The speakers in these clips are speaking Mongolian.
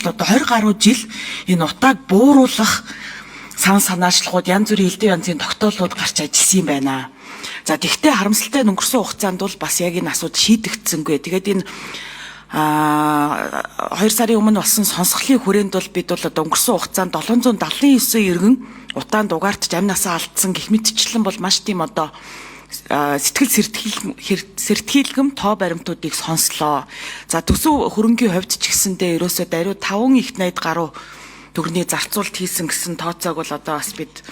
бол одоо 20 гаруй жил энэ утааг бууруулах санаачлагууд янз бүрийн элдв янзын тогтоолууд гарч ажилласан юм байна. За тэгвэл харамсалтай нь өнгөрсөн хугацаанд бол бас яг энэ асуудал шийдэгдсэнгүй. Тэгээд энэ 2 сарын өмнө болсон сонсголын хүрээнд бол бид бол одоо өнгөрсөн хугацаанд 779 иргэн утаанд угаартж амь насаа алдсан гэх мэтчлэн бол маш тийм одоо сэтгэл сэртхийлгэм тоо баримтуудыг сонслоо. За төсөв хөрөнгийн хувьд ч гэсэндээ ерөөсөө даруй 5 их 80 гаруй төгрөгийн зарцуулалт хийсэн гэсэн тооцоог бол одоо бас бид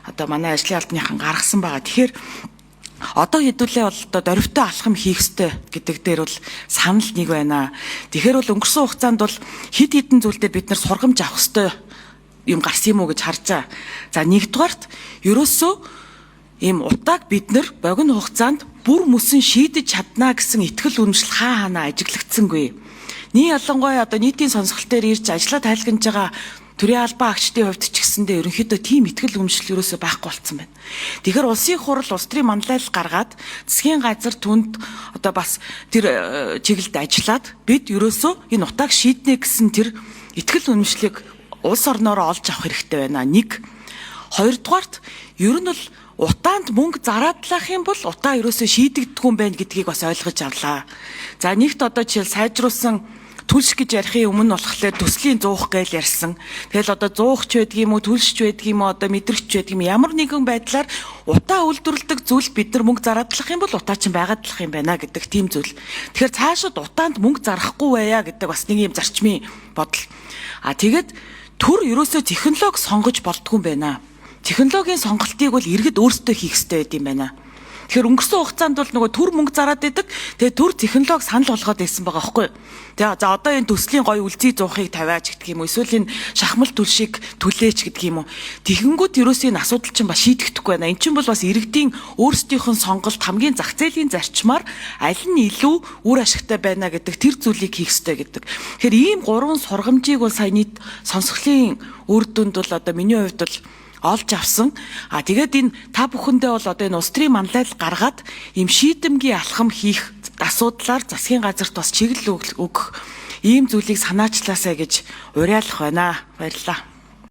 одоо манай ажлын албаныхан гаргасан байгаа. Тэгэхээр одоо хэдүүлээ бол одоо дөрвтэй алхам хийх ёстой гэдэг дээр бол санал нэг байна. Тэгэхээр бол өнгөрсөн хугацаанд бол хэд хэдэн зүйлдээ бид нар сургамж авах ёстой юм гарсан юм уу гэж харж байгаа. За нэгдүгээрт ерөөсөө ийм утааг бид нар богино хугацаанд бүр мөсөн шийдэж чадна гэсэн итгэл үнэмшил хаана ажиглагдсангүй. Ялангуяа одоо нийтийн сонсголт дээр ирж ажиллаа тайлгнаж байгаа төрийн албан агчдын хувьд ч гэсэндээ ерөнхийдөө тийм итгэл үнэмшил ерөөсөө байхгүй болсон байна. Тэгэхээр улсын хурал улс төрийн манлайл гаргаад засгийн газар түнд одоо бас тэр чиглэлд ажиллаад бид ерөөсөө энэ утааг шийднэ гэсэн тэр итгэл үнэмшлийг улс орноороо олж авах хэрэгтэй байна. Нэг. Хоёрдугаарт ер нь бол утаанд мөнгө зараадлах юм бол утаа ерөөсөө шийдэгдэх юм байна гэдгийг бас ойлгож авлаа. За нэгт одоо жишээл сайжруулсан түлш гэж ярихын өмнө болохоор төслийн 100 гээл ярьсан. Тэгэл одоо 100 ч байдаг юм уу, түлшч байдаг юм уу, одоо мэдрэгч байдаг юм. Ямар нэгэн байдлаар утаа үйлдвэрлэдэг зүйл бид нар мөнгө зараадлах юм бол утаа чинь байгадлах юм байна гэдэг тийм зүйл. Тэгэхээр цаашид утаанд мөнгө зарахгүй байя гэдэг бас нэг юм зарчмын бодол. Тэгээд төр ерөөсөө технологи сонгож болдгүй юм байна. Технологийн сонголтыг бол иргэд өөрсдөө хийх ёстой байд юм байна. Тэгэхээр өнгөрсөн хугацаанд бол нөгөө төр мөнгө зараад идэг. Тэгээ төр технологи санал болгоод байсан байгаа байхгүй юу? За одоо энэ төслийн гоё үлзий зуухыг тавиач гэдэг юм уу? Эсвэл энэ шахмал түлшийг түлээч гэдэг юм уу? Тэгэнгүүт ерөөсөө энэ асуудал чинь бас шийдэхдэггүй байна. Эн чинь бол бас иргэдийн өөрсдийнх нь сонголт хамгийн зах зээлийн зарчмаар аль нь илүү үр ашигтай байна гэдэг тэр зүйлийг хийх ёстой гэдэг. Тэгэхээр ийм гурван сургамжийг бол сая нийт сонсголын үр дүнд бол одоо миний хувьд бол олж авсан. Тэгээд энэ та бүхэндээ бол одоо энэ улс төрийн манлайл гаргаад ийм шийдэмгий алхам хийх асуудлаар засгийн газарт бас чиглэл өгөх ийм зүйлийг санаачлаасай гэж уриалах байна. Баярлалаа.